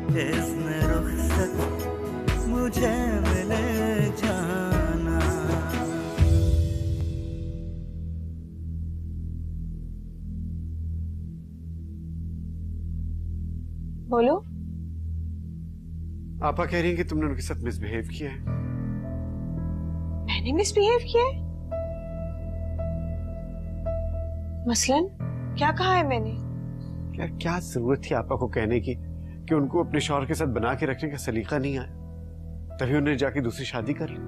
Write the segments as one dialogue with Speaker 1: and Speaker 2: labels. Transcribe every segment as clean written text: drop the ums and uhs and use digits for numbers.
Speaker 1: इज़्न रुख़सत मुझे मिले जाना।
Speaker 2: बोलो।
Speaker 3: आपा कह रही हैं कि तुमने उनके साथ मिसबिहेव किया है।
Speaker 2: मैंने मिसबिहेव किया है? मसलन क्या कहा है मैंने?
Speaker 3: क्या जरूरत थी आपा को कहने की कि उनको अपने शौहर के साथ बना के रखने का सलीका नहीं आया, तभी उन्होंने जाके दूसरी शादी कर ली,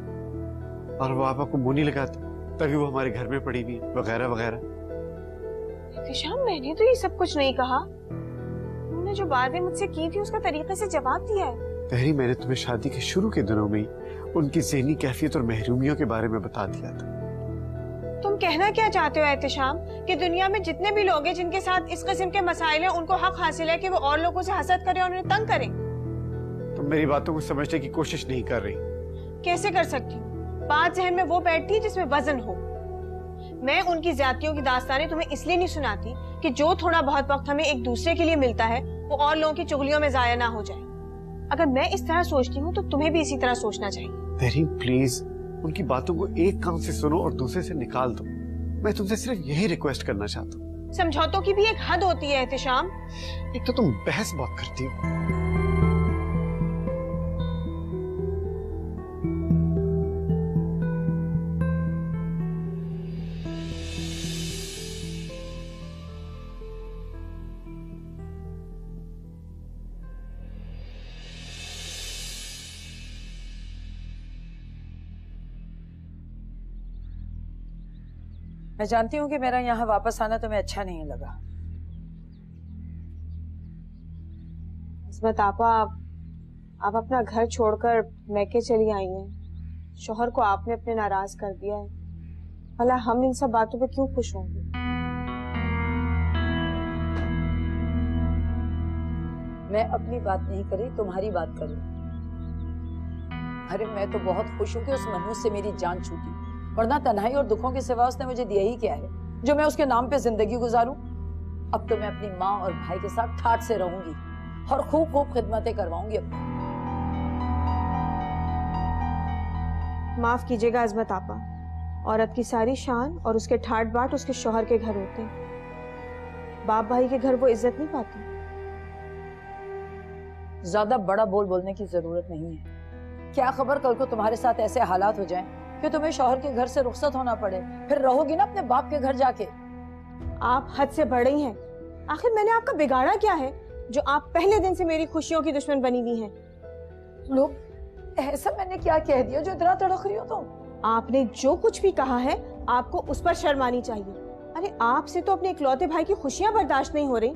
Speaker 3: और वो आपा को मुंह नहीं लगाता, तभी वो हमारे घर में पड़ी हुई है, वगैरह वगैरह।
Speaker 2: एहतिशाम, मैंने तो ये सब कुछ नहीं कहा। उन्होंने जो बातें मुझसे की थी उसका तरीके से जवाब दिया है।
Speaker 3: तहरी, मैंने तुम्हें शादी के शुरू के दिनों में ही उनकी ज़हनी कैफियत और महरूमियों के बारे में बता दिया था।
Speaker 2: तुम कहना क्या चाहते हो एहतिशाम, कि दुनिया में जितने भी लोग हैं जिनके साथ इस किस्म के मसाइल हैं, उनको हक हासिल है कि वो और लोगों से हसद करें और उन्हें तंग करें?
Speaker 3: तुम मेरी बातों को समझने की कोशिश नहीं कर रही।
Speaker 2: कैसे कर सकती हूँ? बात जहन में वो बैठती है जिसमें वजन हो। मैं उनकी ज्यादतियों की दास्तानें तुम्हें इसलिए नहीं सुनाती कि जो थोड़ा बहुत वक्त हमें एक दूसरे के लिए मिलता है वो और लोगों की चुगलियों में जाया ना हो जाए। अगर मैं इस तरह सोचती हूँ तो तुम्हें भी इसी तरह सोचना चाहिए।
Speaker 3: तहरीम प्लीज, उनकी बातों को एक कान से सुनो और दूसरे से निकाल दो। मैं तुमसे सिर्फ यही रिक्वेस्ट करना चाहता हूँ।
Speaker 2: समझौतों की भी एक हद होती है एहतिशाम।
Speaker 3: एक तो तुम बहस बहुत करती हो।
Speaker 4: मैं जानती हूँ कि मेरा यहाँ वापस आना तुम्हें अच्छा नहीं लगा।
Speaker 2: इस्मत आपा, आप अपना घर छोड़कर मैके चली आई हैं। शौहर को आपने अपने नाराज कर दिया है। भला हम इन सब बातों पे क्यों खुश होंगे?
Speaker 4: मैं अपनी बात नहीं करी, तुम्हारी बात करी। अरे मैं तो बहुत खुश हूँ कि उस मनहूस से मेरी जान छूटी, वरना तन्हाई और दुखों के सिवा उसने मुझे दिया ही क्या है जो मैं उसके नाम पे जिंदगी गुजारूं। अब तो मैं अपनी माँ और भाई के साथ ठाठ से रहूंगी और खूब खूब खिदमतें करवाऊंगी अपनी।
Speaker 2: माफ कीजिएगा इस्मत आपा, औरत की सारी शान और उसके ठाट बाट उसके शौहर के घर होते हैं। बाप भाई के घर वो इज्जत नहीं पाती।
Speaker 4: ज्यादा बड़ा बोल बोलने की जरूरत नहीं है। क्या खबर कल को तुम्हारे साथ ऐसे हालात हो जाएं कि तुम्हें शौहर के घर से रुखसत होना पड़े, फिर रहोगी ना अपने बाप के घर जाके।
Speaker 2: आप हद से बड़े ही हैं। आखिर मैंने आपका बिगाड़ा क्या है जो आप पहले दिन से मेरी खुशियों की दुश्मन बनी हुई हैं?
Speaker 4: लोग, ऐसा मैंने क्या कह दिया जो इतना तड़क रही हो तुम?
Speaker 2: आपने जो कुछ भी कहा है आपको उस पर शर्म आनी चाहिए। अरे आपसे तो अपने इकलौते भाई की खुशियां बर्दाश्त नहीं हो रही।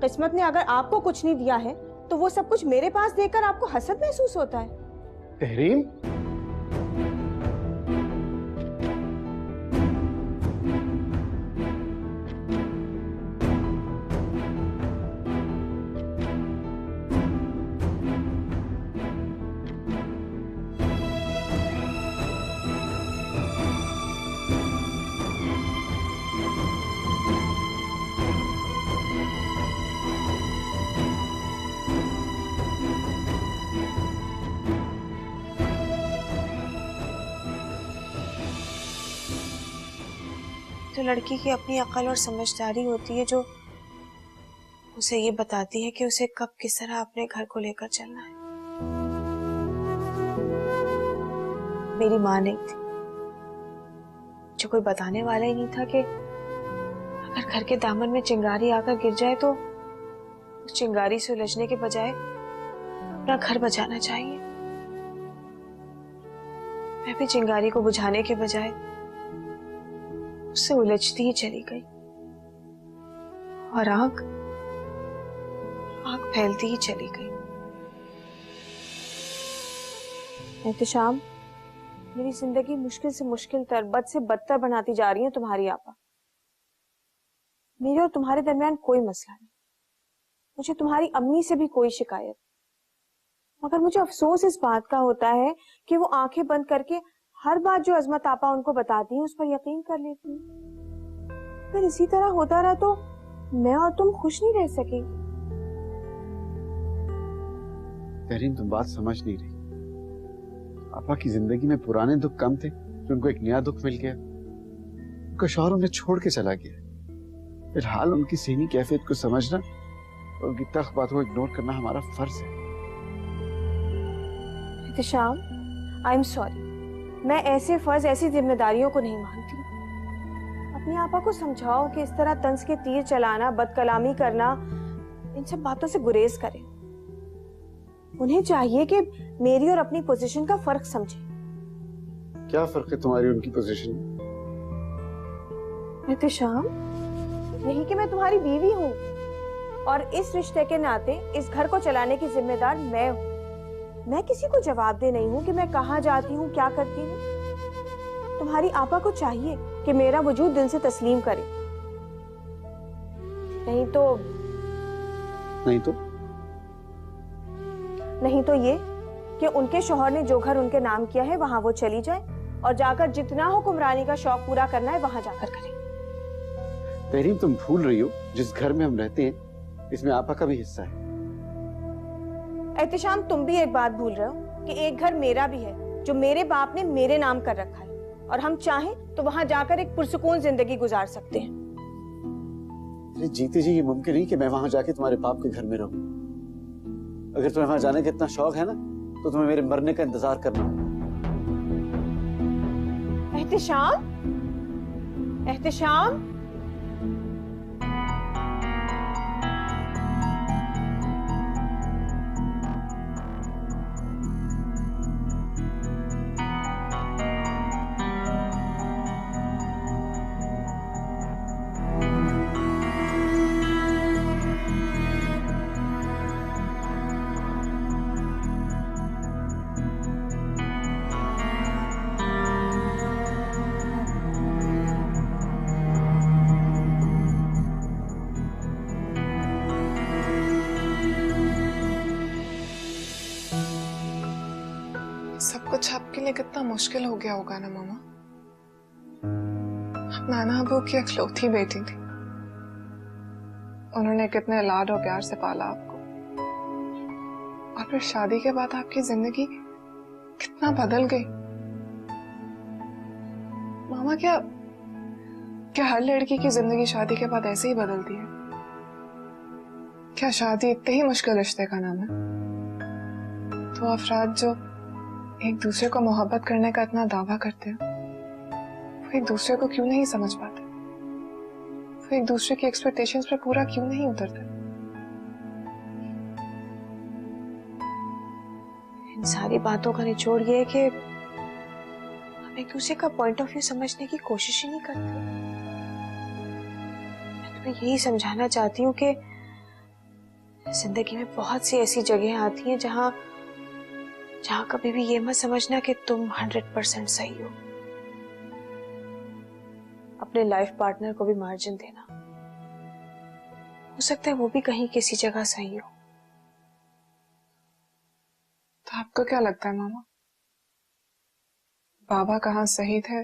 Speaker 2: किस्मत ने अगर आपको कुछ नहीं दिया है तो वो सब कुछ मेरे पास देकर आपको हसद महसूस होता है।
Speaker 3: तहरीम,
Speaker 2: तो लड़की की अपनी अकल और समझदारी होती है जो उसे ये बताती है कि उसे कब किस तरह अपने घर को लेकर चलना है। मेरी माँ नहीं थी, जो कोई बताने वाला ही नहीं था कि अगर घर के दामन में चिंगारी आकर गिर जाए तो उस चिंगारी से उलझने के बजाय अपना घर बचाना चाहिए। मैं भी चिंगारी को बुझाने के बजाय उससे उलझती ही चली गई और आग फैलती ही चली गई। एहतिशाम, मेरी जिंदगी मुश्किल से मुश्किल तर, बद से बदतर बनाती जा रही है तुम्हारी आपा। मेरे और तुम्हारे दरमियान कोई मसला नहीं, मुझे तुम्हारी अम्मी से भी कोई शिकायत, मगर मुझे अफसोस इस बात का होता है कि वो आंखें बंद करके हर बात जो अजमत आपा उनको बताती हैं उस पर यकीन कर लेती हैं। अगर इसी तरह होता रहा तो मैं और तुम खुश नहीं रह सकेंगे।
Speaker 3: तहरीन, तुम बात समझ नहीं रही। आपा की जिंदगी में पुराने दुख कम थे कि उनको एक नया दुख मिल गया। उनका शौहर उन्हें छोड़ के चला गया। फिलहाल उनकी सीनी कैफियत को समझना और उनकी तख्त बातों को इग्नोर करना हमारा फर्ज है।
Speaker 2: एहतिशाम, आई एम सॉरी, मैं ऐसे फर्ज, ऐसी जिम्मेदारियों को नहीं मानती। अपनी आपा को समझाओ कि इस तरह तंज के तीर चलाना, बदकलामी करना, इन सब बातों से गुरेज करें। उन्हें चाहिए कि मेरी और अपनी पोजीशन का फर्क समझें।
Speaker 3: क्या फर्क है तुम्हारी उनकी पोजीशन में?
Speaker 2: एहतिशाम, यही कि मैं तुम्हारी बीवी हूँ और इस रिश्ते के नाते इस घर को चलाने की जिम्मेदार मैं हूँ। मैं किसी को जवाबदेह नहीं हूँ कि मैं कहाँ जाती हूँ, क्या करती हूँ। तुम्हारी आपा को चाहिए कि मेरा वजूद दिल से तस्लीम करे। नहीं तो ये कि उनके शौहर ने जो घर उनके नाम किया है वहां वो चली जाए और जाकर जितना हुक्मरानी का शौक पूरा करना है वहां जाकर करे।
Speaker 3: तहरीम, तुम भूल रही हो जिस घर में हम रहते हैं इसमें आपा का भी हिस्सा है।
Speaker 2: एहतिशाम, तुम भी एक बात भूल रहे हो कि एक घर मेरा भी है जो मेरे बाप ने मेरे नाम कर रखा है और हम चाहें तो वहां जाकर एक पुरसुकून जिंदगी गुजार सकते हैं।
Speaker 3: जीते जी ये मुमकिन नहीं कि मैं वहां जाके तुम्हारे बाप के घर में रहूं। अगर तुम्हें वहां जाने का इतना शौक है ना तो तुम्हें मेरे मरने का इंतजार करना होगा।
Speaker 2: एहतिशाम, एहतिशाम,
Speaker 5: सब कुछ आपके लिए कितना मुश्किल हो गया होगा ना मामा। नाना अबू की इकलौती बेटी थी, उन्होंने कितने लाड और प्यार से पाला आपको, और फिर शादी के बाद आपकी जिंदगी कितना बदल गई। मामा, क्या हर लड़की की जिंदगी शादी के बाद ऐसे ही बदलती है? क्या शादी इतने ही मुश्किल रिश्ते का नाम है? तो अफराद जो एक दूसरे को मोहब्बत करने का इतना दावा करते हैं, वो एक दूसरे को क्यों नहीं समझ पाते? वो एक दूसरे की एक्सपेक्टेशंस पे पूरा क्यों नहीं उतरते?
Speaker 2: इन सारी बातों का निचोड़ ये है कि हम एक दूसरे का पॉइंट ऑफ व्यू समझने की कोशिश ही नहीं करते। मैं तुम्हें यही समझाना चाहती हूँ कि जिंदगी में बहुत सी ऐसी जगह आती हैं जहाँ कभी भी ये मत समझना कि तुम 100% सही हो। अपने लाइफ पार्टनर को भी मार्जिन देना। हो सकता है वो भी कहीं किसी जगह सही हो।
Speaker 5: तो आपको क्या लगता है मामा, बाबा कहाँ सही थे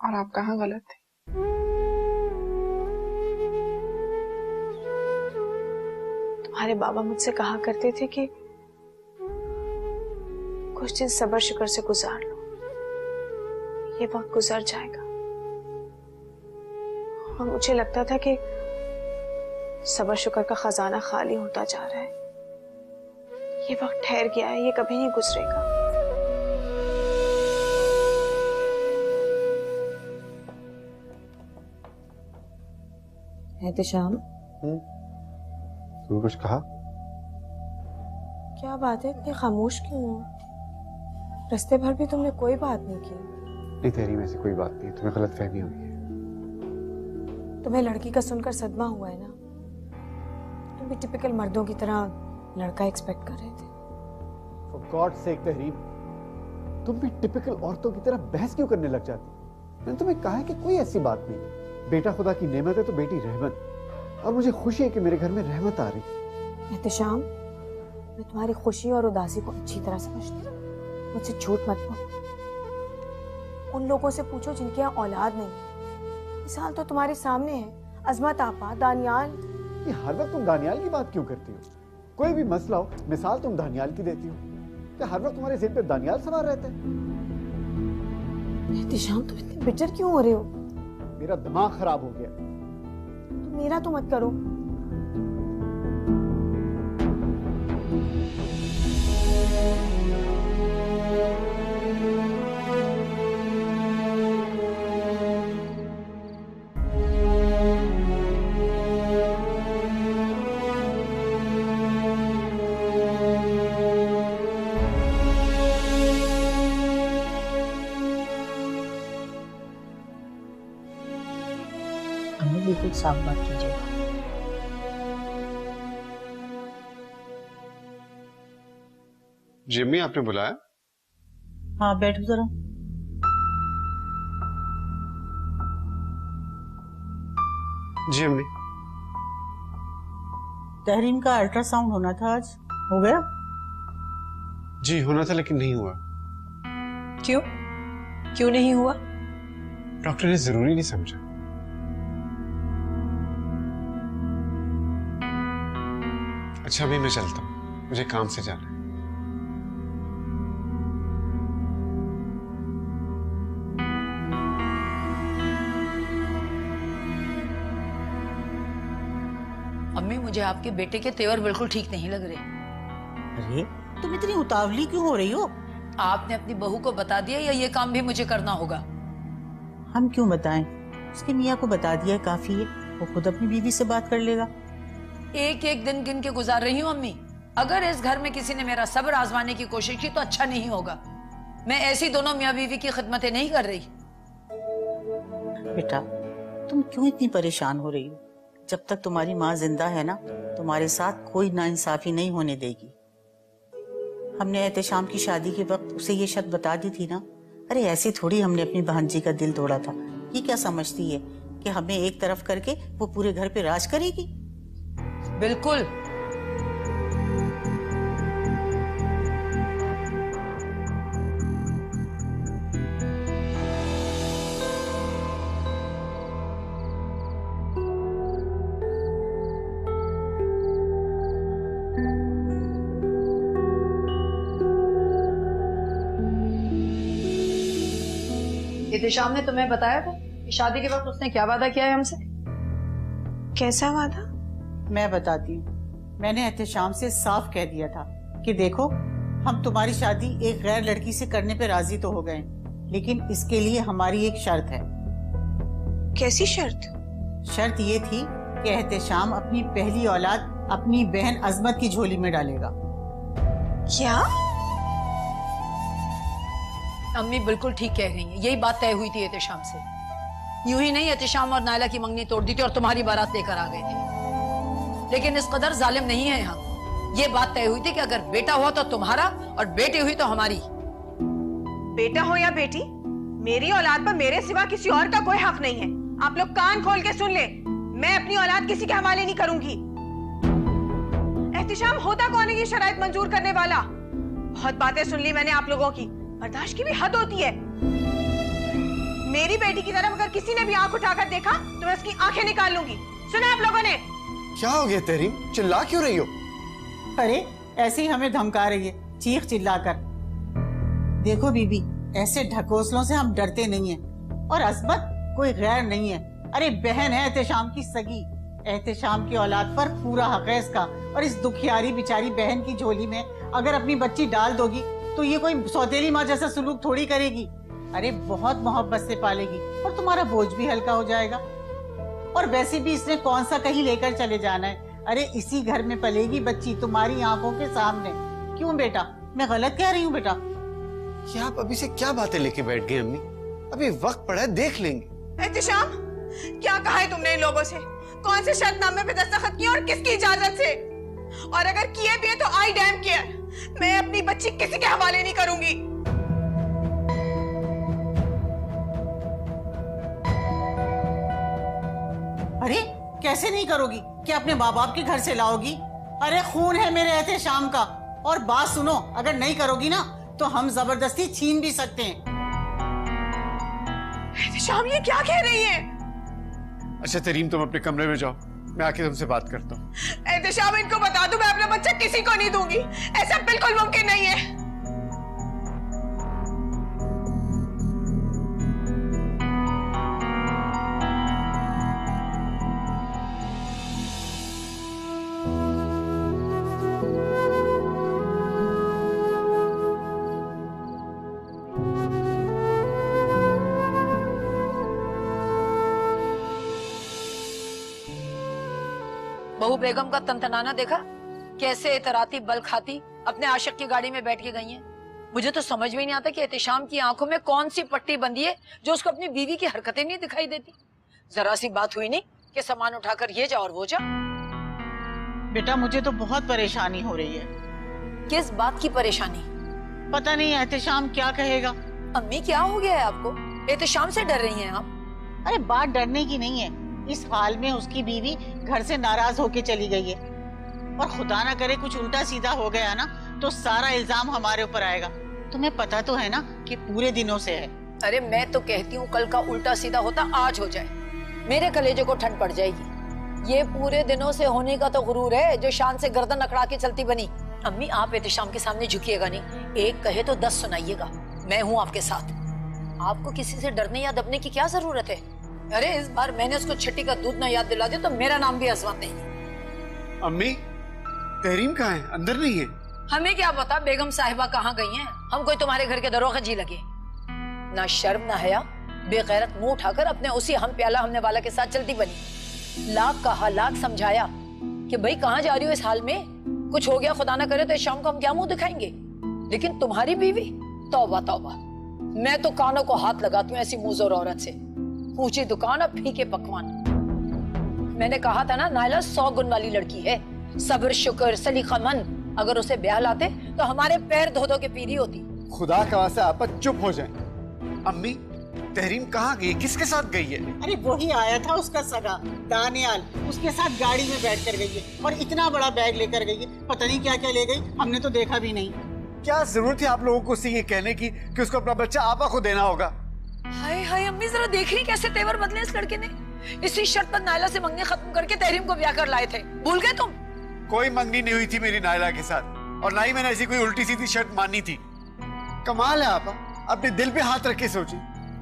Speaker 5: और आप कहाँ गलत थे?
Speaker 2: तुम्हारे बाबा मुझसे कहा करते थे कि कुछ दिन सब्र शुक्र से गुजार लो, ये वक्त गुजर जाएगा। और मुझे लगता था कि सब्र शुक्र का खजाना खाली होता जा रहा है, ये वक्त ठहर गया है, ये कभी नहीं गुजरेगा। एहतिशाम,
Speaker 3: तुमने कुछ कहा?
Speaker 2: क्या बात है, इतने खामोश क्यों हो? रास्ते भर भी तुमने कोई बात नहीं की।
Speaker 3: नहीं तहरीम, ऐसी कोई बात नहीं, तुम्हें गलतफहमी हुई है।
Speaker 2: तुम्हें लड़की का सुनकर सदमा हुआ है ना? तुम भी टिपिकल मर्दों की तरह लड़का एक्सपेक्ट कर रहे थे।
Speaker 3: For God's sake तहरीम, तुम भी टिपिकल औरतों की तरह बहस क्यों करने लग जाती? मैंने तुम्हें कहा है कि कोई ऐसी बात नहीं। बेटा खुदा की नेमत है तो बेटी रहमत, और मुझे खुशी है कि मेरे घर में रहमत आ रही।
Speaker 2: एहतिशाम, मैं तुम्हारी खुशी और उदासी को अच्छी तरह समझती हूँ। मुझसे झूठ मत बोलो। उन लोगों से पूछो जिनके यहाँ औलाद नहीं है। मिसाल तो तुम्हारे सामने है, अजमत आपा, दानियाल।
Speaker 3: ये हर वक्त तुम दानियाल की बात क्यों करती हो?
Speaker 6: कोई भी मसला हो, मिसाल तुम दानियाल की देती हो, क्या हर वक्त तुम्हारे सिर पे दानियाल सवार रहता है?
Speaker 2: एहतिशाम, तुम इतने बिटर क्यों हो रहे हो?
Speaker 6: मेरा दिमाग खराब हो गया।
Speaker 2: तुम मेरा तो मत करो।
Speaker 4: हमें बिल्कुल साफ बात कीजिएगा।
Speaker 3: जिम्मी, आपने बुलाया?
Speaker 7: हाँ, बैठो जरा।
Speaker 3: जी अम्मी।
Speaker 7: तहरीम का अल्ट्रासाउंड होना था आज, हो गया?
Speaker 3: जी होना था लेकिन नहीं हुआ।
Speaker 2: क्यों? क्यों नहीं हुआ?
Speaker 3: डॉक्टर ने जरूरी नहीं समझा। अच्छा अभी मैं चलता हूँ, मुझे काम से जाना है।
Speaker 4: अम्मी, मुझे आपके बेटे के तेवर बिल्कुल ठीक नहीं लग रहे।
Speaker 7: अरे तुम इतनी उतावली क्यों हो रही हो?
Speaker 4: आपने अपनी बहू को बता दिया या ये काम भी मुझे करना होगा?
Speaker 7: हम क्यों बताएं? उसके मियाँ को बता दिया है, काफी है। वो खुद अपनी बीवी से बात कर लेगा।
Speaker 4: एक एक दिन गिन के गुजार रही हूँ अम्मी। अगर इस घर में किसी ने मेरा सब्र आजमाने की कोशिश की तो अच्छा नहीं होगा। मैं ऐसी दोनों मियाँ बीवी की खिदमतें नहीं कर रही।
Speaker 7: बेटा, तुम क्यों इतनी परेशान हो रही हो? जब तक तुम्हारी माँ जिंदा है ना, तुम्हारे साथ कोई नाइंसाफी नहीं होने देगी। हमने एहतिशाम की शादी के वक्त उसे ये शर्त बता दी थी ना। अरे ऐसे थोड़ी हमने अपनी भांजी का दिल तोड़ा था। ये क्या समझती है कि हमें एक तरफ करके वो पूरे घर पे राज करेगी?
Speaker 4: बिल्कुल। एहतिशाम ने तुम्हें बताया था कि शादी के वक्त उसने क्या वादा किया है हमसे?
Speaker 2: कैसा वादा?
Speaker 7: मैं बताती हूँ। मैंने एहतिशाम से साफ कह दिया था कि देखो, हम तुम्हारी शादी एक गैर लड़की से करने पे राजी तो हो गए, लेकिन इसके लिए हमारी एक शर्त है।
Speaker 2: कैसी शर्त?
Speaker 7: शर्त ये थी कि एहतिशाम अपनी पहली औलाद अपनी बहन अजमत की झोली में डालेगा।
Speaker 2: क्या?
Speaker 4: अम्मी बिल्कुल ठीक कह रही हैं। यही बात तय हुई थी एहतिशाम से। यूं ही नहीं, एहतिशाम और नायला की मंगनी तोड़ दी थी और तुम्हारी बारात लेकर आ गए थे। लेकिन इस कदर जालिम नहीं है हम। ये बात तय हुई थी कि अगर बेटा हुआ तो तुम्हारा और बेटी हुई तो हमारी।
Speaker 2: बेटा हो या बेटी, मेरी औलाद पर मेरे सिवा किसी और का कोई हक नहीं है। आप लोग कान खोल के सुन ले, मैं अपनी औलाद किसी के हवाले नहीं करूंगी। एहतिशाम होता कौन है ये शराइत मंजूर करने वाला? बहुत बातें सुन ली मैंने आप लोगों की, बर्दाश्त की भी हद होती है। मेरी बेटी की तरफ अगर किसी ने भी आंख उठाकर देखा तो मैं उसकी आंखें निकाल लूंगी। सुना आप लोगों ने?
Speaker 3: क्या हो गया तहरीम, चिल्ला क्यों रही हो?
Speaker 7: अरे ऐसे ही हमें धमका रही है, चीख चिल्लाकर। देखो बीबी, ऐसे ढकोसलों से हम डरते नहीं हैं। और अजमत कोई गैर नहीं है। अरे बहन है एहतिशाम की सगी। एहतिशाम की औलाद पर पूरा हक है इसका। और इस दुखियारी बेचारी बहन की झोली में अगर अपनी बच्ची डाल दोगी तो ये कोई सौतेली माँ जैसा सुलूक थोड़ी करेगी। अरे बहुत मोहब्बत से पालेगी और तुम्हारा बोझ भी हल्का हो जाएगा। और वैसे भी इसने कौन सा कहीं लेकर चले जाना है। अरे इसी घर में पलेगी बच्ची तुम्हारी आंखों के सामने। क्यों बेटा, मैं गलत कह रही हूँ बेटा?
Speaker 3: क्या आप अभी से क्या बातें लेके बैठ गए अम्मी? अभी वक्त पड़ा है, देख लेंगे।
Speaker 2: एहतिशाम, क्या कहा है तुमने इन लोगों से? कौन से शर्तनामे पे दस्तखत किए और किसकी इजाजत से? और अगर किए भी है तो आई डैम केयर, मैं अपनी बच्ची किसी के हवाले नहीं करूंगी।
Speaker 7: अरे कैसे नहीं करोगी? क्या अपने माँ बाप के घर से लाओगी? अरे खून है मेरे एहतिशाम का। और बात सुनो, अगर नहीं करोगी ना तो हम जबरदस्ती छीन भी सकते हैं।
Speaker 2: एहतिशाम, ये क्या कह रही है?
Speaker 3: अच्छा तरीम, तुम अपने कमरे में जाओ, मैं आके तुमसे बात करता हूँ।
Speaker 2: एहतशाम, इनको बता दूं मैं अपना बच्चा किसी को नहीं दूंगी। ऐसा बिल्कुल मुमकिन नहीं है।
Speaker 4: बहू बेगम का तनतनाना देखा, कैसे इतराती बल खाती अपने आशिक की गाड़ी में बैठ के गई हैं। मुझे तो समझ में नहीं आता कि एहतिशाम की आंखों में कौन सी पट्टी बंधी है जो उसको अपनी बीवी की हरकतें नहीं दिखाई देती। जरा सी बात हुई नहीं कि सामान उठाकर ये जा और वो जा।
Speaker 7: बेटा मुझे तो बहुत परेशानी हो रही है।
Speaker 4: किस बात की परेशानी?
Speaker 7: पता नहीं एहतिशाम क्या कहेगा।
Speaker 4: अम्मी क्या हो गया है आपको? एहतिशाम से डर रही हैं आप?
Speaker 7: अरे बात डरने की नहीं है, इस हाल में उसकी बीवी घर से नाराज होके चली गई है और खुदा ना करे कुछ उल्टा सीधा हो गया ना तो सारा इल्जाम हमारे ऊपर आएगा। तुम्हें पता तो है ना कि पूरे दिनों से है।
Speaker 4: अरे मैं तो कहती हूँ कल का उल्टा सीधा होता आज हो जाए, मेरे कलेजे को ठंड पड़ जाएगी। ये पूरे दिनों से होने का तो गुरूर है जो शान से गर्दन अकड़ा के चलती बनी। अम्मी आप एहतिशाम के सामने झुकिएगा नहीं, एक कहे तो 10 सुनाइएगा। मैं हूँ आपके साथ, आपको किसी से डरने या दबने की क्या जरूरत है। अरे इस बार मैंने उसको छठी का दूध ना याद दिला दिया तो मेरा नाम भी आजमान नहीं।
Speaker 3: अम्मी तहरीम कहाँ है? अंदर नहीं है?
Speaker 4: हमें क्या पता बेगम साहिबा कहाँ गई हैं? हम कोई तुम्हारे घर के दरोगा जी लगे? ना शर्म ना हया, बेगैरत मुंह उठाकर अपने उसी हम प्याला हमने वाला के साथ चलती बनी। लाख कहा लाख समझाया कि भाई कहाँ जा रही हो इस हाल में, कुछ हो गया खुदा ना करे तो इस शाम को हम क्या मुंह दिखाएंगे। लेकिन तुम्हारी बीवी, तौबा तौबा, मैं तो कानों को हाथ लगाती हूँ ऐसी मुंहजोर औरत से। ऊंची दुकान और फीके पकवान। मैंने कहा था ना नायला 100 गुण वाली लड़की है, सब्र शुक्र सलीकामंद। अगर उसे ब्याह लाते तो हमारे पैर धो धो के पीली होती।
Speaker 6: खुदा का वास्ता आप चुप हो जाएं।
Speaker 3: अम्मी तहरीम कहाँ गई? किसके साथ गई है?
Speaker 7: अरे वही आया था उसका सगा दानियाल, उसके साथ गाड़ी में बैठ कर गई है और इतना बड़ा बैग लेकर गई है। पता नहीं क्या क्या ले गई, हमने तो देखा भी नहीं।
Speaker 3: क्या जरूरत है आप लोगों को उससे ये कहने की कि उसको अपना बच्चा आपा को देना होगा?
Speaker 4: हाय हाय अम्मी जरा देख रही कैसे तेवर बदले इस लड़के ने। इसी शर्त पर नायला से मंगनी खत्म करके तहरीम को ब्याह कर लाए थे, भूल गए तुम?
Speaker 3: कोई मंगनी नहीं हुई थी मेरी नायला के साथ, और ना ही मैंने ऐसी कोई उल्टी सीधी शर्त मानी थी। कमाल है आपा, अपने दिल पे हाथ रख के सोचिए,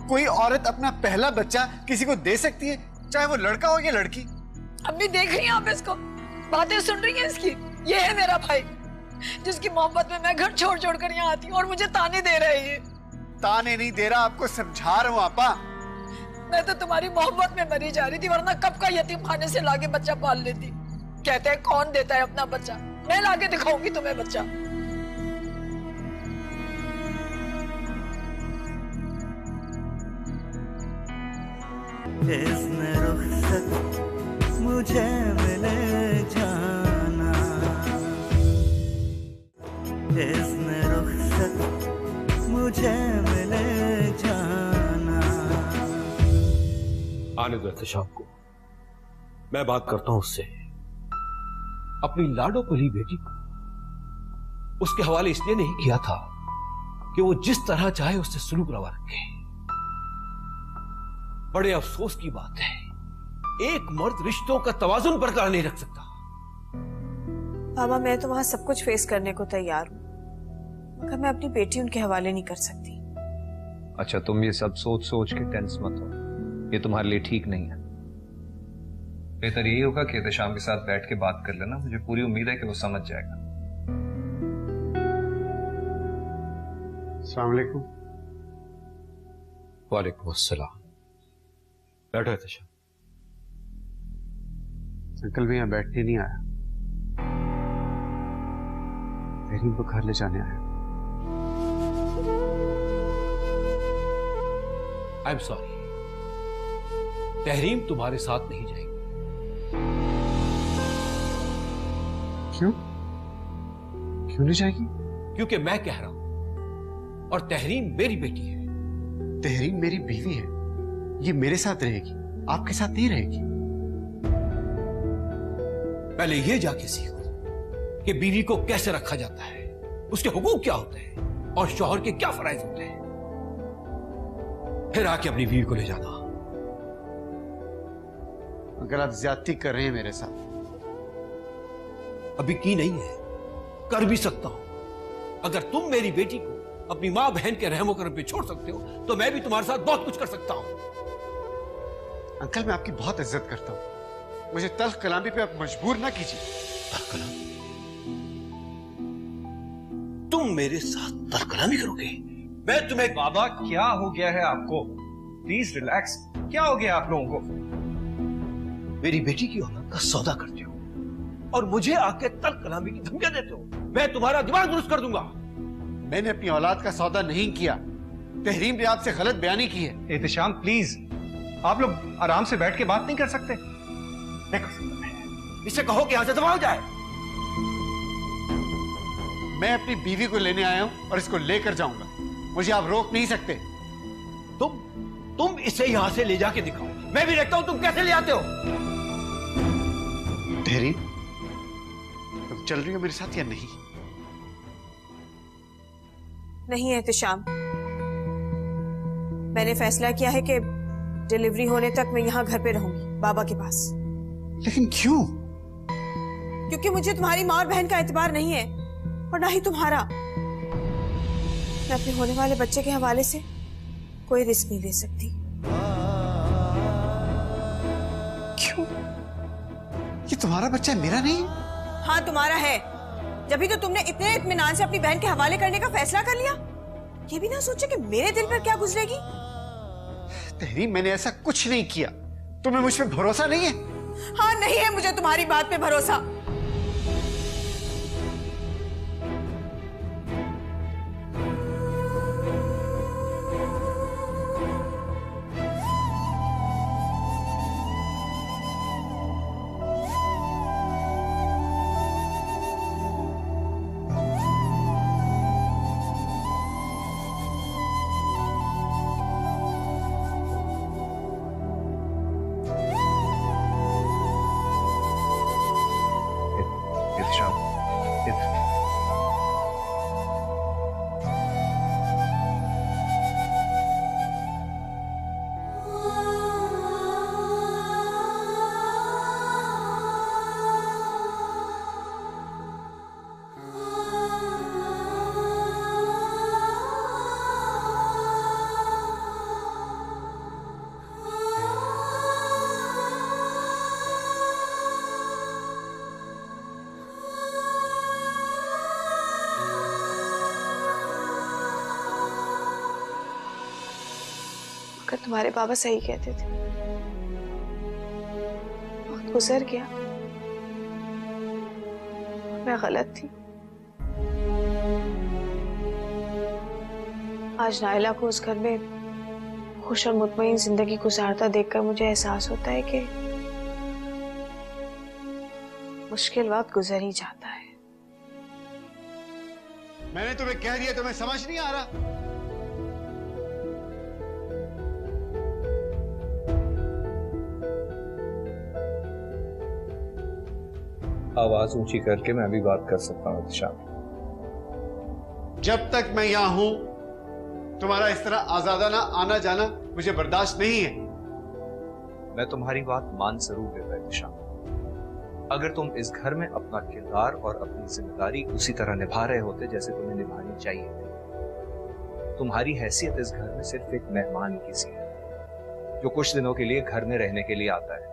Speaker 3: कोई औरत अपना पहला बच्चा किसी को दे सकती है, चाहे वो लड़का हो या लड़की।
Speaker 4: अम्मी देख रही हैं आप इसको, बातें सुन रही हैं इसकी। ये है मेरा भाई जिसकी मोहब्बत में मैं घर छोड़ छोड़ कर यहाँ आती हूँ और मुझे ताने दे रही है।
Speaker 3: ताने नहीं दे रहा, आपको समझा रहा हूँ आपा।
Speaker 4: मैं तो तुम्हारी मोहब्बत में मरी जा रही थी, वरना कब का यतीम खाने से लाके बच्चा पाल लेती। कहते हैं कौन देता है अपना बच्चा, मैं लाके दिखाऊंगी तुम्हें बच्चा।
Speaker 1: इसने रुखसत मुझे मिले जाना, इसने रुखसत मुझे मिले जाना।
Speaker 8: आने दो एहतिशाम को, मैं बात करता हूं उससे। अपनी लाडो पली बेटी को उसके हवाले इसलिए नहीं किया था कि वो जिस तरह चाहे उससे सुलूक रवा रखे। बड़े अफसोस की बात है, एक मर्द रिश्तों का तवाजुन बरकरार नहीं रख सकता।
Speaker 2: बाबा मैं तो वहां सब कुछ फेस करने को तैयार हूँ, मगर मैं अपनी बेटी उनके हवाले नहीं कर सकती।
Speaker 9: अच्छा तुम ये सब सोच सोच के टेंस मत हो, ये तुम्हारे लिए ठीक नहीं है। बेहतर यही होगा कि एहतिशाम के साथ बैठ के बात कर लेना, मुझे पूरी उम्मीद है कि वो समझ जाएगा।
Speaker 3: अस्सलाम वालेकुम।
Speaker 8: वालेकुम अस्सलाम। बैठो एहतिशाम।
Speaker 3: अंकल भी यहाँ बैठने नहीं आया, तहरीम को घर ले जाने आया।
Speaker 8: आई एम सॉरी, तहरीम तुम्हारे साथ नहीं जाएगी।
Speaker 3: क्यों? क्यों नहीं जाएगी?
Speaker 8: क्योंकि मैं कह रहा हूं, और तहरीम मेरी बेटी है।
Speaker 3: तहरीम मेरी बीवी है, ये मेरे साथ रहेगी, आपके साथ नहीं रहेगी।
Speaker 8: पहले ये जाके सीखो कि बीवी को कैसे रखा जाता है, उसके हुकूक क्या होते हैं और शौहर के क्या फराइज होते हैं, फिर आके अपनी बीवी को ले जाना।
Speaker 3: अगर आप ज्यादती कर रहे हैं मेरे साथ,
Speaker 8: अभी की नहीं है, कर भी सकता हूं। अगर तुम मेरी बेटी को अपनी मां बहन के रहमो करम पे छोड़ सकते हो तो मैं भी तुम्हारे साथ बहुत कुछ कर सकता हूं।
Speaker 3: अंकल, मैं आपकी बहुत इज्जत करता हूं, मुझे तल्ख कलामी पे आप मजबूर ना कीजिए।
Speaker 8: तल्ख कलामी? तुम मेरे साथ तल्ख कलामी करोगे? मैं तुम्हें...
Speaker 9: बाबा, क्या हो गया है आपको? Please relax. क्या हो गया आप लोगों को?
Speaker 8: मेरी बेटी की औलाद का सौदा करते हो और मुझे आके तल्ख कलामी की धमकियां देते हो। मैं तुम्हारा दिमाग दुरुस्त कर दूंगा।
Speaker 3: मैंने अपनी औलाद का सौदा नहीं किया, तहरीम ने आपसे गलत बयानी की है।
Speaker 9: एहतिशाम प्लीज, आप लोग आराम से बैठ के बात नहीं कर सकते?
Speaker 8: मैं कर सकता हूं। इससे कहो कि यहां से दबा हो जाए।
Speaker 3: मैं अपनी बीवी को लेने आया हूं और इसको लेकर जाऊंगा, मुझे आप रोक नहीं सकते।
Speaker 8: तुम इसे यहां से ले जाके दिखाओ, मैं भी देखता हूं तुम कैसे ले आते हो।
Speaker 3: तहरीम, तुम चल रही हो मेरे साथ या नहीं?
Speaker 2: नहीं एहतिशाम, मैंने फैसला किया है कि डिलीवरी होने तक मैं यहाँ घर पे रहूंगी, बाबा के पास।
Speaker 3: लेकिन क्यों?
Speaker 2: क्योंकि मुझे तुम्हारी माँ और बहन का एतबार नहीं है और ना ही तुम्हारा। मैं अपने होने वाले बच्चे के हवाले से कोई रिस्क नहीं ले सकती।
Speaker 3: क्यों? ये तुम्हारा बच्चा है, मेरा नहीं?
Speaker 2: हाँ, तुम्हारा है। जब भी तो तुमने इतने इत्मीनान से अपनी बहन के हवाले करने का फैसला कर लिया, ये भी ना सोचे कि मेरे दिल पर क्या गुजरेगी।
Speaker 3: तहरीम, मैंने ऐसा कुछ नहीं किया, तुम्हें मुझ पे भरोसा नहीं है?
Speaker 2: हाँ, नहीं है मुझे तुम्हारी बात पे भरोसा। अगर तुम्हारे बाबा सही कहते थे, वक्त गुजर गया, मैं गलत थी। आज नाइला को उस घर में खुश और मुतमईन जिंदगी गुजारता देखकर मुझे एहसास होता है कि मुश्किल वक्त गुजर ही जाता है।
Speaker 3: मैंने तुम्हें कह दिया, तुम्हें समझ नहीं आ रहा?
Speaker 9: आवाज ऊंची करके मैं भी बात कर सकता हूँ एहतिशाम।
Speaker 3: जब तक मैं यहां हूं, तुम्हारा इस तरह आजादाना आना जाना मुझे बर्दाश्त नहीं है।
Speaker 9: मैं तुम्हारी बात मान जरूर लेता एहतिशाम। अगर तुम इस घर में अपना किरदार और अपनी जिम्मेदारी उसी तरह निभा रहे होते जैसे तुम्हें निभानी चाहिए थी, तुम्हारी हैसियत इस घर में सिर्फ एक मेहमान की सी है जो कुछ दिनों के लिए घर में रहने के लिए आता है।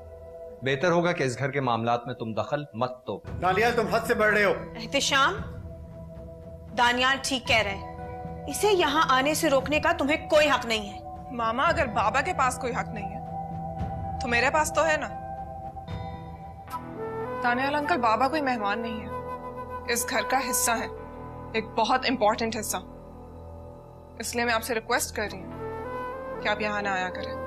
Speaker 9: बेहतर होगा कि इस घर के मामलात में तुम दखल मत दो।
Speaker 3: दानियाल, तुम हद से बढ़ रहे हो।
Speaker 2: एहतिशाम, दानियाल ठीक कह रहे हैं, इसे यहाँ आने से रोकने का तुम्हें कोई हक नहीं है।
Speaker 5: मामा, अगर बाबा के पास कोई हक नहीं है तो मेरे पास तो है ना। दानियाल अंकल बाबा कोई मेहमान नहीं है, इस घर का हिस्सा है, एक बहुत इंपॉर्टेंट हिस्सा। इसलिए मैं आपसे रिक्वेस्ट कर रही हूँ कि आप यहाँ ना आया करें।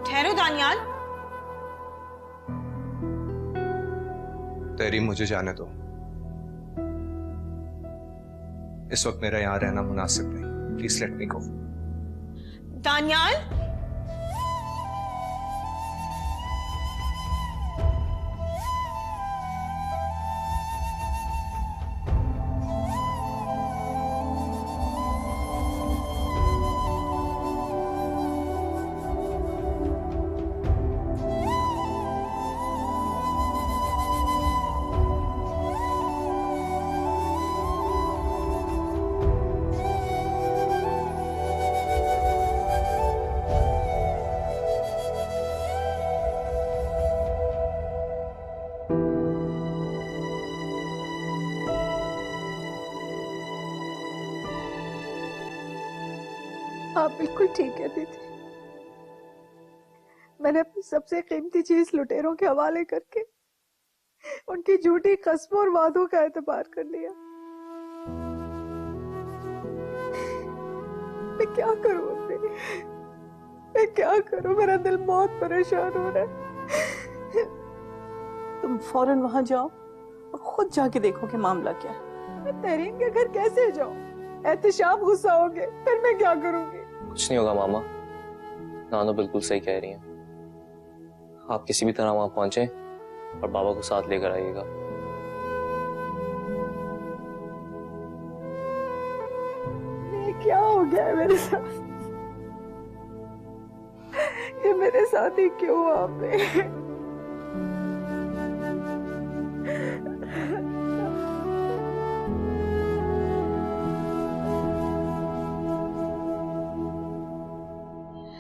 Speaker 2: ठहरो दानियाल।
Speaker 9: तहरीम, मुझे जाने दो। इस वक्त मेरा यहां रहना मुनासिब नहीं। प्लीज लेट मी गो।
Speaker 2: दानियाल,
Speaker 10: आप बिल्कुल ठीक कहती थी। मैंने अपनी सबसे कीमती चीज लुटेरों के हवाले करके उनकी झूठी कस्मों और वादों का एतबार कर लिया। मैं क्या करूं अम्मी? मैं क्या करूं? मेरा दिल बहुत परेशान हो रहा है।
Speaker 11: तुम फौरन वहां जाओ और खुद जाके देखो कि मामला क्या है।
Speaker 10: मैं तहरीन के घर कैसे जाऊं? एहतिशाम गुस्सा होंगे, फिर मैं क्या करूंगी?
Speaker 12: कुछ नहीं होगा मामा, नानो बिल्कुल सही कह रही हैं। आप किसी भी तरह वहां पहुंचे और बाबा को साथ लेकर आइएगा।
Speaker 10: क्या हो गया है मेरे साथ? ये मेरे साथ ही क्यों हुआ आपने?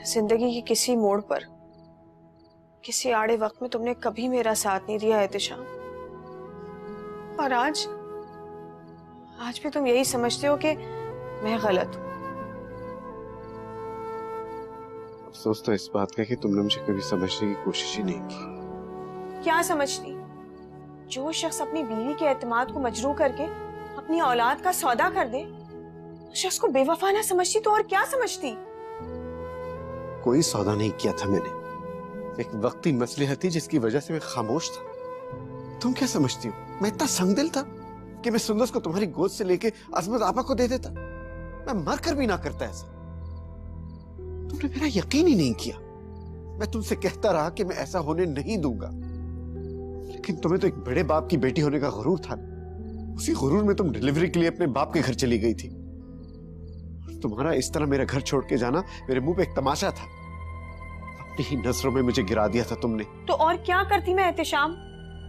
Speaker 2: जिंदगी के किसी मोड़ पर, किसी आड़े वक्त में तुमने कभी मेरा साथ नहीं दिया एहतिशाम, और आज भी तुम यही समझते हो कि मैं गलत हूं।
Speaker 3: अफसोस तो इस बात का कि तुमने मुझे कभी समझने की कोशिश ही नहीं की।
Speaker 2: क्या समझती? जो शख्स अपनी बीवी के एतमाद को मजरूह करके अपनी औलाद का सौदा कर दे, उस शख्स को बेवफा ना समझती तो और क्या समझती?
Speaker 3: कोई सौदा नहीं किया था मैंने, एक वक्ती मसलहत थी जिसकी वजह से मैं खामोश था। तुम क्या समझती हो मैं इतना संगदिल था कि मैं सुंदस को तुम्हारी गोद से लेके अजमत आपा को दे देता? मैं मर कर भी ना करता ऐसा। तुमने मेरा यकीन ही नहीं किया। मैं तुमसे कहता रहा कि मैं ऐसा होने नहीं दूंगा, लेकिन तुम्हें तो एक बड़े बाप की बेटी होने का गुरूर था। उसी गुरूर में तुम डिलीवरी के लिए अपने बाप के घर चली गई थी। तुम्हारा इस तरह मेरा घर छोड़ के जाना मेरे मुंह पे एक तमाशा था। अपनी ही नजरों में मुझे गिरा दिया था तुमने।
Speaker 2: तो और क्या करती मैं एहतिशाम?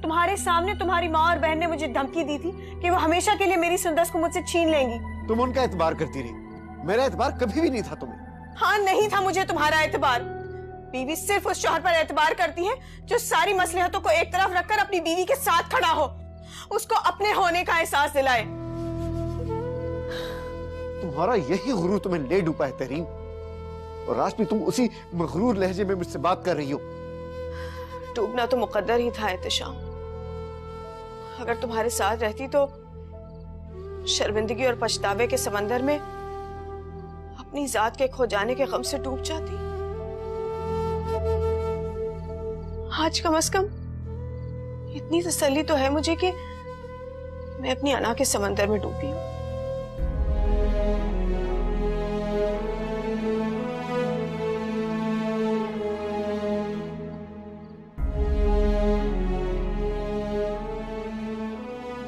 Speaker 2: तुम्हारे सामने तुम्हारी माँ और बहन ने मुझे धमकी दी थी कि वो हमेशा के लिए मेरी सुंदस को मुझसे छीन लेंगी।
Speaker 3: तुम उनका एतबार करती रही, मेरा एतबार कभी भी नहीं था तुम्हें।
Speaker 2: हाँ, नहीं था मुझे तुम्हारा एतबार। बीवी सिर्फ उस शौहर पर एतबार करती है जो सारी मसलहतों को एक तरफ रखकर अपनी बीवी के साथ खड़ा हो, उसको अपने होने का एहसास दिलाए।
Speaker 3: तुम्हारा यही गुरूर तुम्हें ले डूबा है तहरीन, और आज भी तुम उसी मगरूर लहजे में मुझसे बात कर रही हो।
Speaker 2: डूबना तो मुकद्दर ही था एहतिशाम। अगर तुम्हारे साथ रहती तो शर्मिंदगी और पछतावे के समंदर में अपनी जात के खो जाने के गम से डूब जाती। आज कम से कम इतनी तसल्ली तो है मुझे कि मैं अपनी अना के समंदर में डूबी हूं।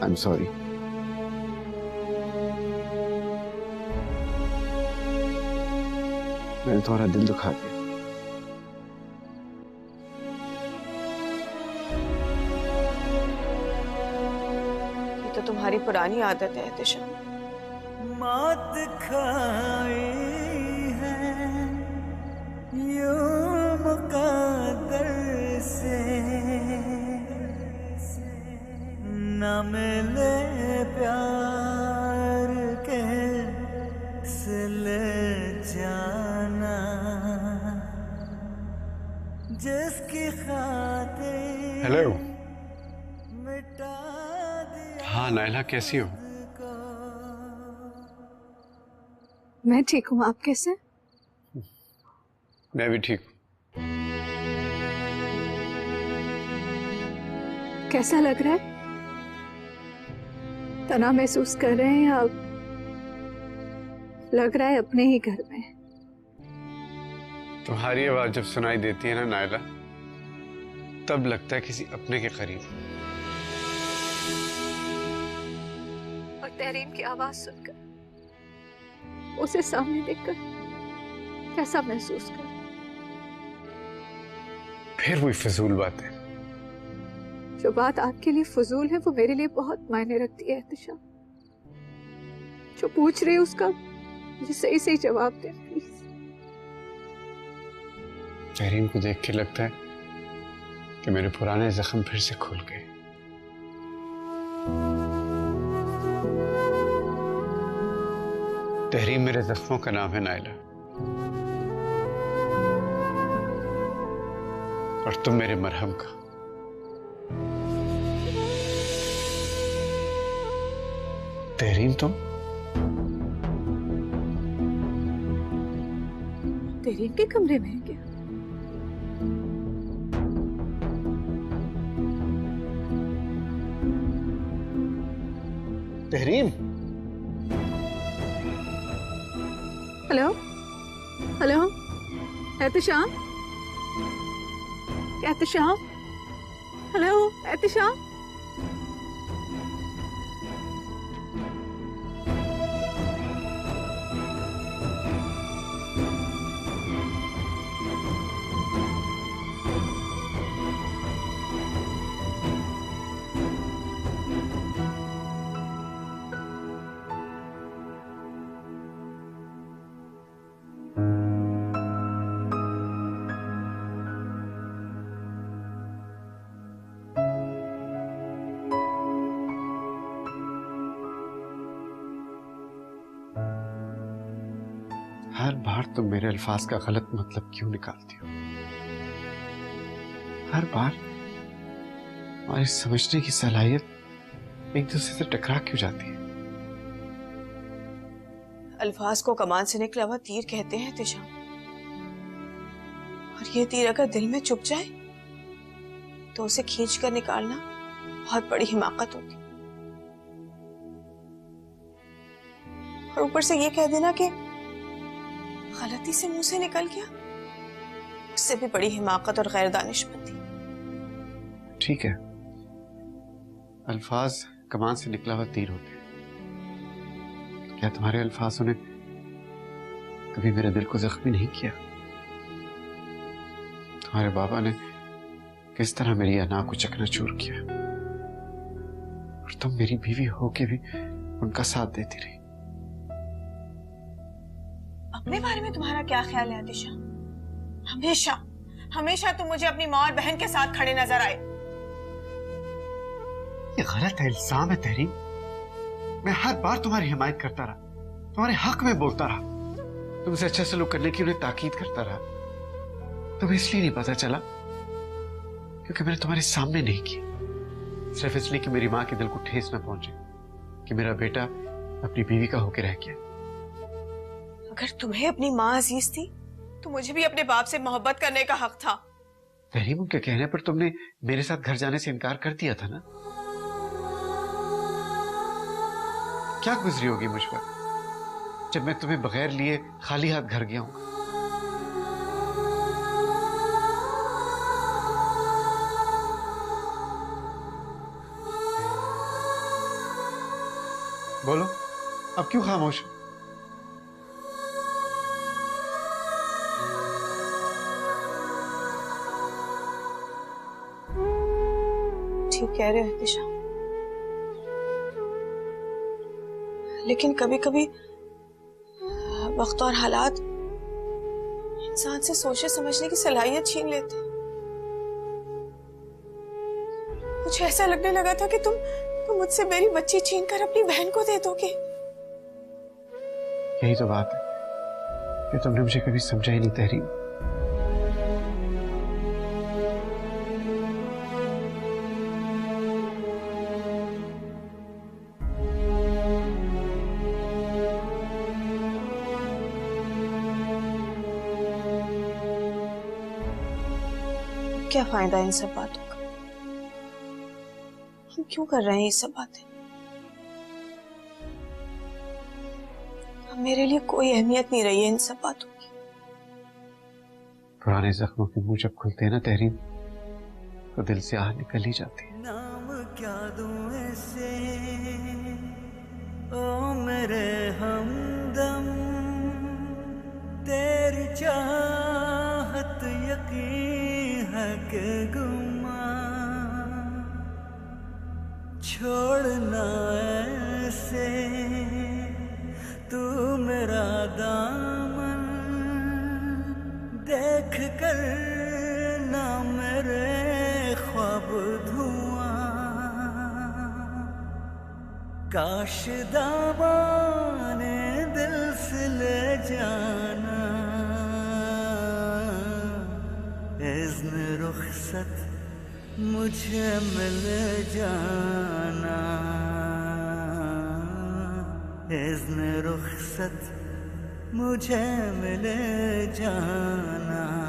Speaker 3: I'm sorry. मैंने तुम्हारा दिल दुखा दिया।
Speaker 2: ये तो तुम्हारी पुरानी आदत है एहतिशाम।
Speaker 1: मौत खाई है यूं मुकद्दर से, न मिले प्यार के सिले जाना, जिसकी खातिर
Speaker 3: हेलो।
Speaker 1: मिटा दिया।
Speaker 3: हाँ नाइला, कैसी हो?
Speaker 10: मैं ठीक हूँ, आप कैसे?
Speaker 3: मैं भी ठीक हूँ।
Speaker 10: कैसा लग रहा है? तनाव महसूस कर रहे हैं या लग रहा है अपने ही घर में?
Speaker 3: तुम्हारी आवाज जब सुनाई देती है ना नाइला, तब लगता है किसी अपने के करीब।
Speaker 10: और तहरीन की आवाज सुनकर, उसे सामने देखकर कैसा महसूस कर?
Speaker 3: फिर वही फजूल बात है।
Speaker 10: जो बात आपके लिए फजूल है वो मेरे लिए बहुत मायने रखती है एहतिशाम। जो पूछ रही है उसका मुझे सही सही जवाब दे प्लीज।
Speaker 3: तहरीन को देख के लगता है कि मेरे पुराने जख्म फिर से खुल गए। तहरीन मेरे जख्मों का नाम है नाइला। और तुम मेरे मरहम का। तहरीन तुम
Speaker 10: तेरीन के कमरे में है क्या?
Speaker 3: Tehreen,
Speaker 10: hello hello, Ehtisham, Ehtisham, hello Ehtisham.
Speaker 3: हर बार तुम मेरे अल्फाज का गलत मतलब क्यों निकालती हो? हर बार हमारी समझने की सलाहियत एक दूसरे से टकरा क्यों जाती है?
Speaker 2: अल्फाज को कमान से निकला हुआ तीर कहते हैं तिशाम, और ये तीर अगर दिल में चुभ जाए तो उसे खींच कर निकालना बहुत बड़ी हिमाकत होगी। और ऊपर से ये कह देना कि गलती से मुंह से निकल गया, उससे भी बड़ी हिमाकत और गैर दानिशमंदी।
Speaker 3: ठीक है, अल्फाज कमान से निकला हुआ तीर होते हैं। क्या तुम्हारे अल्फाजों ने कभी मेरे दिल को जख्मी नहीं किया? तुम्हारे बाबा ने किस तरह मेरी अना को चकनाचूर किया, और तुम मेरी बीवी होके भी उनका साथ देती रही।
Speaker 2: अपने बारे में तुम्हारा क्या ख्याल है आतिशा? हमेशा हमेशा तुम मुझे अपनी माँ और बहन के साथ खड़े नजर आए।
Speaker 3: ये गलत है, इल्जाम है तहरीन। मैं हर बार तुम्हारी हिमायत करता रहा, तुम्हारे हक में बोलता रहा, तुमसे अच्छा सलूक करने की उन्हें ताकीद करता रहा। तुम्हें इसलिए नहीं पता चला क्योंकि मैंने तुम्हारे सामने नहीं किया, सिर्फ इसलिए कि मेरी माँ के दिल को ठेस न पहुंचे कि मेरा बेटा अपनी बीवी का होकर रह गया।
Speaker 2: अगर तुम्हें अपनी माँ अजीज थी तो मुझे भी अपने बाप से मोहब्बत करने का हक था।
Speaker 3: तहरीम, उनके कहने पर तुमने मेरे साथ घर जाने से इनकार कर दिया था ना? क्या गुजरी होगी मुझ पर जब मैं तुम्हें बगैर लिए खाली हाथ घर गया हूं? बोलो, अब क्यों खामोश हो?
Speaker 2: ठीक कह रहे हो दिशा, लेकिन कभी कभी वक्त और हालात इंसान से सोचने समझने की सलाहियत छीन लेते हैं। मुझे ऐसा लगने लगा था कि तुम मुझसे मेरी बच्ची छीन कर अपनी बहन को दे दोगे।
Speaker 3: यही तो बात है कि तुमने मुझे कभी समझा ही नहीं तहरीम।
Speaker 2: क्या फायदा इन सब बातों का? हम क्यों कर रहे हैं ये सब बातें? अब मेरे लिए कोई अहमियत नहीं रही है इन सब बातों की।
Speaker 3: पुराने जख्मों के मुंह जब खुलते हैं ना तहरीम, तो दिल से आह निकल ही जाती है।
Speaker 1: नाम क्या दूं ऐसे ओ मेरे हमदम, तेरी चाहत यकीन है कि गुमा, छोड़ना ऐसे तू मेरा दामन, देख कर ना मेरे ख्वाब धुआं, काश दामाने दिल से ले जाना। इज़्न रुखसत मुझे मिल जाना, इज़्न रुखसत मुझे मिल जाना।